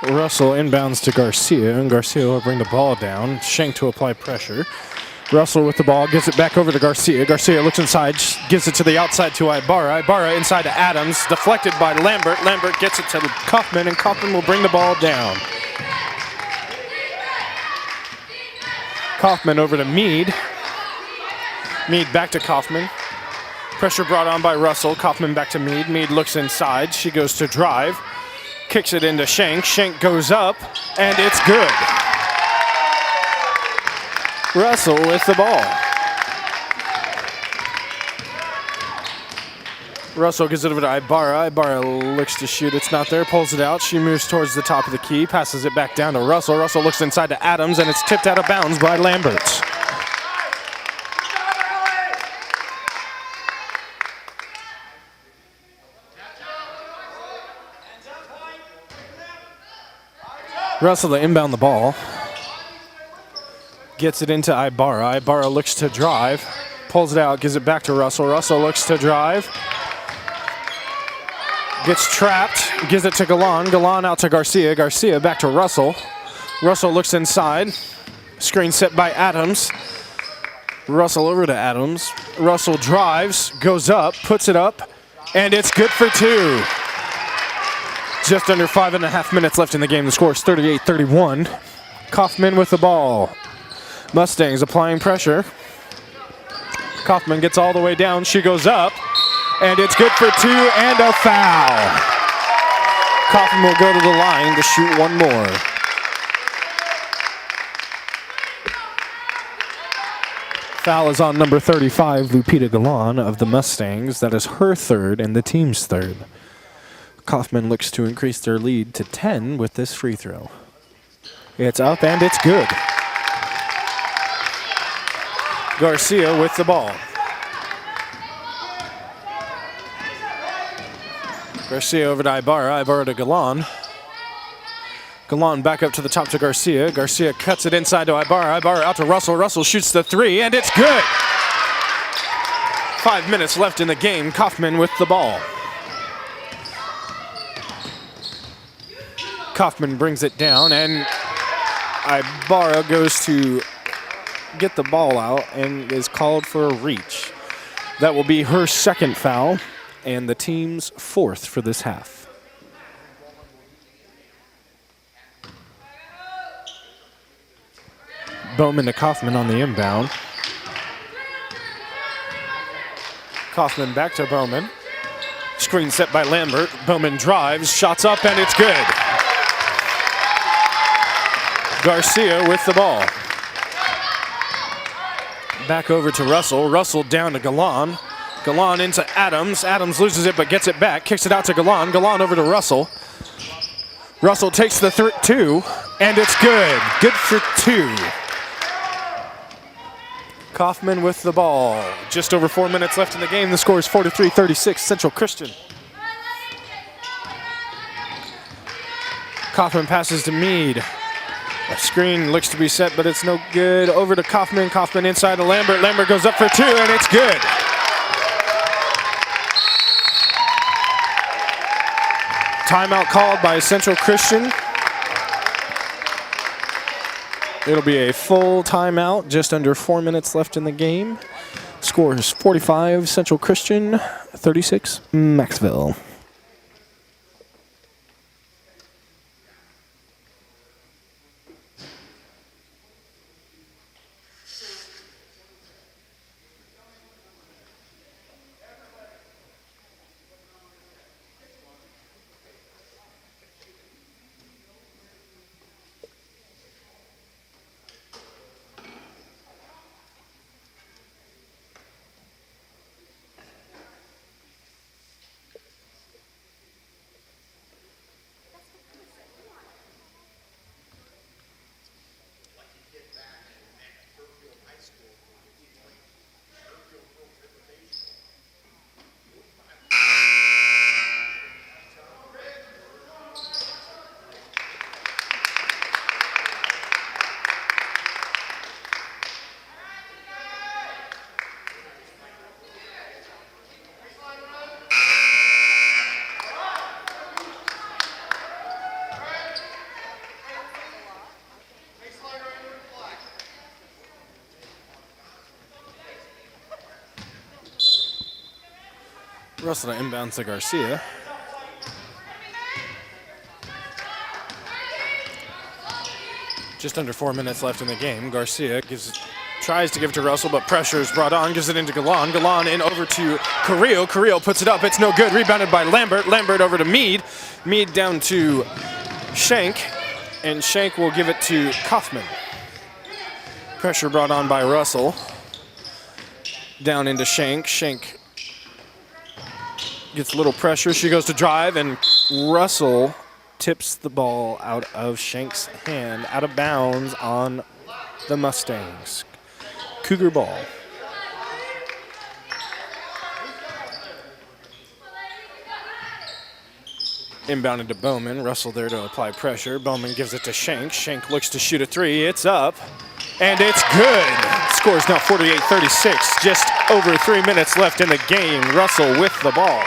Russell inbounds to Garcia, and Garcia will bring the ball down. Shank to apply pressure. Russell with the ball, gives it back over to Garcia. Garcia looks inside, gives it to the outside to Ibarra. Ibarra inside to Adams, deflected by Lambert. Lambert gets it to Kaufman, and Kaufman will bring the ball down. Kaufman over to Mead. Mead back to Kaufman. Pressure brought on by Russell. Kaufman back to Mead. Mead looks inside. She goes to drive. Kicks it into Shank. Shank goes up, and it's good. Russell with the ball. Russell gives it over to Ibarra. Ibarra looks to shoot. It's not there. Pulls it out. She moves towards the top of the key. Passes it back down to Russell. Russell looks inside to Adams, and it's tipped out of bounds by Lambert. Russell to inbound the ball. Gets it into Ibarra. Ibarra looks to drive. Pulls it out, gives it back to Russell. Russell looks to drive. Gets trapped, gives it to Galan. Galan out to Garcia. Garcia back to Russell. Russell looks inside. Screen set by Adams. Russell over to Adams. Russell drives, goes up, puts it up, and it's good for two. Just under 5.5 minutes left in the game. The score is 38-31. Kaufman with the ball. Mustangs applying pressure. Kaufman gets all the way down. She goes up, and it's good for two and a foul. Kaufman will go to the line to shoot one more. Foul is on number 35, Lupita Galan of the Mustangs. That is her third and the team's third. Kaufman looks to increase their lead to 10 with this free throw. It's up and it's good. Garcia with the ball. Garcia over to Ibarra. Ibarra to Galan. Galan back up to the top to Garcia. Garcia cuts it inside to Ibarra. Ibarra out to Russell. Russell shoots the three, and it's good. 5 minutes left in the game. Kaufman with the ball. Kaufman brings it down, and Ibarra goes to get the ball out and is called for a reach. That will be her second foul and the team's fourth for this half. Bowman to Kaufman on the inbound. Kaufman back to Bowman. Screen set by Lambert. Bowman drives, shots up, and it's good. Garcia with the ball. Back over to Russell. Russell down to Galan. Galan into Adams. Adams loses it but gets it back. Kicks it out to Galan. Galan over to Russell. Russell takes the two, and it's good. Good for two. Kaufman with the ball. Just over 4 minutes left in the game. The score is 43-36, Central Christian. Kaufman passes to Meade. A screen looks to be set, but it's no good. Over to Kaufman. Kaufman inside to Lambert. Lambert goes up for two, and it's good. Timeout called by Central Christian. It'll be a full timeout, just under 4 minutes left in the game. Score is 45 Central Christian, 36 Macksville. Russell to inbounds to Garcia. Just under 4 minutes left in the game. Garcia tries to give it to Russell, but pressure is brought on. Gives it into Galan. Galan in over to Carrillo. Carrillo puts it up. It's no good. Rebounded by Lambert. Lambert over to Meade. Meade down to Shank. And Shank will give it to Kaufman. Pressure brought on by Russell. Down into Shank. Shank gets a little pressure. She goes to drive, and Russell tips the ball out of Shank's hand, out of bounds on the Mustangs. Cougar ball. Inbounded to Bowman. Russell there to apply pressure. Bowman gives it to Shank. Shank looks to shoot a three. It's up. And it's good. Score is now 48-36. Just over 3 minutes left in the game. Russell with the ball.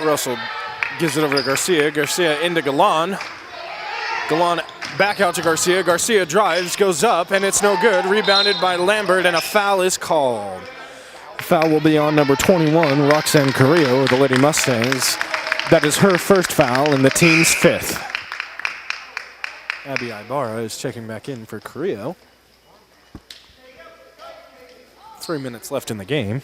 Russell gives it over to Garcia. Garcia into Galan. Galan back out to Garcia. Garcia drives, goes up, and it's no good. Rebounded by Lambert, and a foul is called. The foul will be on number 21, Roxanne Carrillo of the Lady Mustangs. That is her first foul and the team's fifth. Abby Ibarra is checking back in for Carrillo. 3 minutes left in the game.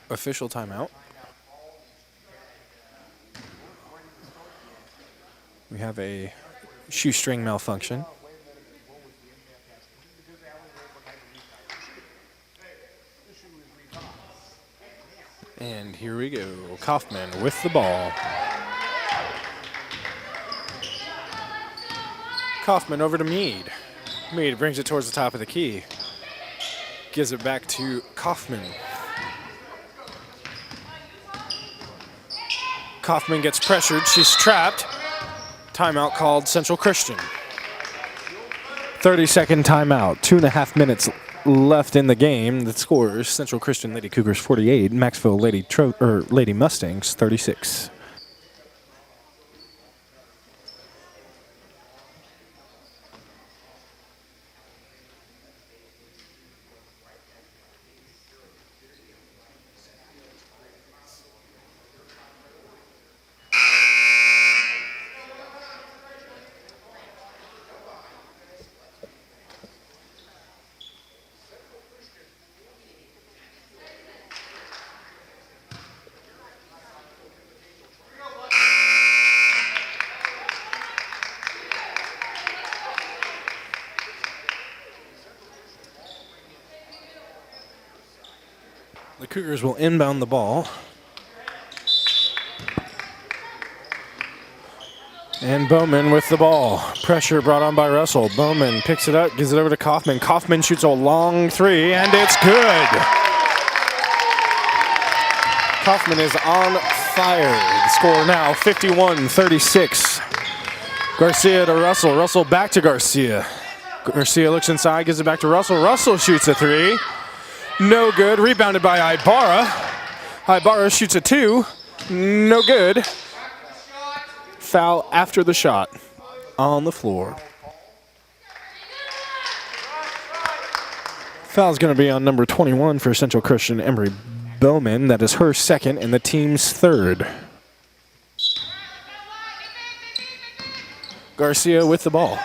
Official timeout. We have a shoestring malfunction. And here we go. Kaufman with the ball. Kaufman over to Meade. Meade brings it towards the top of the key. Gives it back to Kaufman. Kaufman gets pressured. She's trapped. Timeout called Central Christian. 30-second timeout. 2.5 minutes left in the game. The scores: Central Christian Lady Cougars 48, Macksville Lady Mustangs 36. The Cougars will inbound the ball. And Bowman with the ball. Pressure brought on by Russell. Bowman picks it up, gives it over to Kaufman. Kaufman shoots a long three, and it's good. Kaufman is on fire. The score now 51-36. Garcia to Russell. Russell back to Garcia. Garcia looks inside, gives it back to Russell. Russell shoots a three. No good. Rebounded by Ibarra. Ibarra shoots a two. No good. Foul after the shot on the floor. Foul's going to be on number 21 for Central Christian, Emery Bowman. That is her second and the team's third. Garcia with the ball.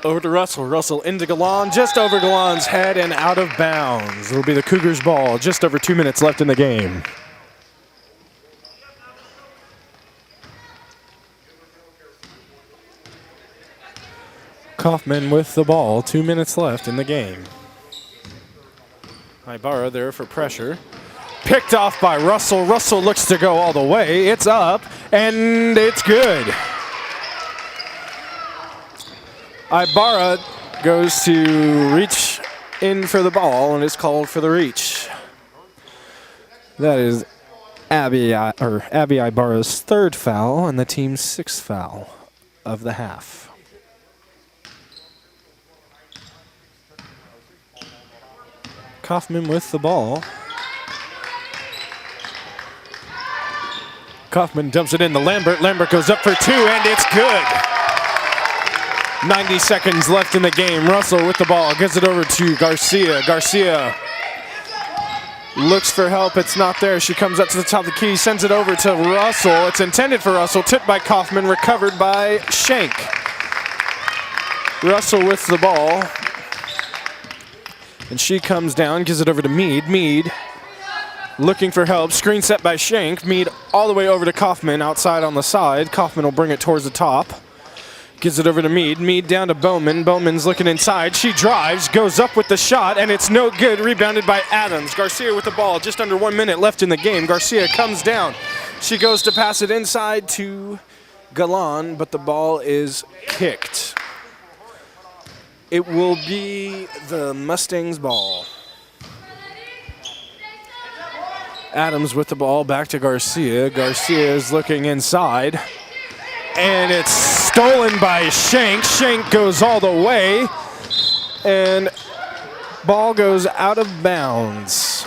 Over to Russell. Russell into Galan, just over Galan's head and out of bounds. It'll be the Cougars' ball. Just over 2 minutes left in the game. Kaufman with the ball. 2 minutes left in the game. Ibarra there for pressure. Picked off by Russell. Russell looks to go all the way. It's up, and it's good. Ibarra goes to reach in for the ball and is called for the reach. That is Abby Ibarra's third foul and the team's sixth foul of the half. Kaufman with the ball. Kaufman dumps it in to Lambert. Lambert goes up for two, and it's good. 90 seconds left in the game. Russell with the ball, gives it over to Garcia. Garcia looks for help. It's not there. She comes up to the top of the key, sends it over to Russell. It's intended for Russell. Tipped by Kaufman, recovered by Schenk. Russell with the ball. And she comes down, gives it over to Meade. Meade looking for help. Screen set by Schenk. Meade all the way over to Kaufman outside on the side. Kaufman will bring it towards the top. Gives it over to Meade. Meade down to Bowman. Bowman's looking inside. She drives, goes up with the shot, and it's no good. Rebounded by Adams. Garcia with the ball. Just under 1 minute left in the game. Garcia comes down. She goes to pass it inside to Galan, but the ball is kicked. It will be the Mustangs ball. Adams with the ball, back to Garcia. Garcia is looking inside. And it's stolen by Shank. Shank goes all the way. And ball goes out of bounds.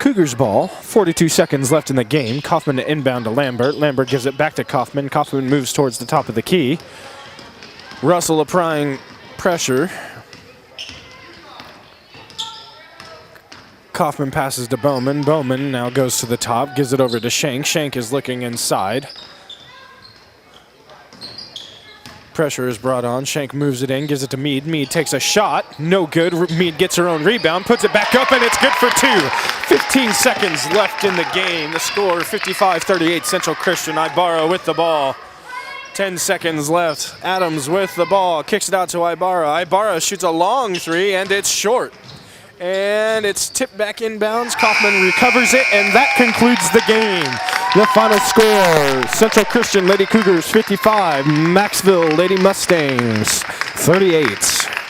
Cougars ball, 42 seconds left in the game. Kaufman inbound to Lambert. Lambert gives it back to Kaufman. Kaufman moves towards the top of the key. Russell applying pressure. Kaufman passes to Bowman. Bowman now goes to the top, gives it over to Shank. Shank is looking inside. Pressure is brought on. Shank moves it in, gives it to Mead. Mead takes a shot. No good. Mead gets her own rebound, puts it back up, and it's good for 2. 15 seconds left in the game. The score, 55-38 Central Christian. Ibarra with the ball. 10 seconds left. Adams with the ball. Kicks it out to Ibarra. Ibarra shoots a long 3, and it's short. And it's tipped back inbounds. Kaufman recovers it, and that concludes the game. The final score, Central Christian Lady Cougars 55, Macksville Lady Mustangs 38.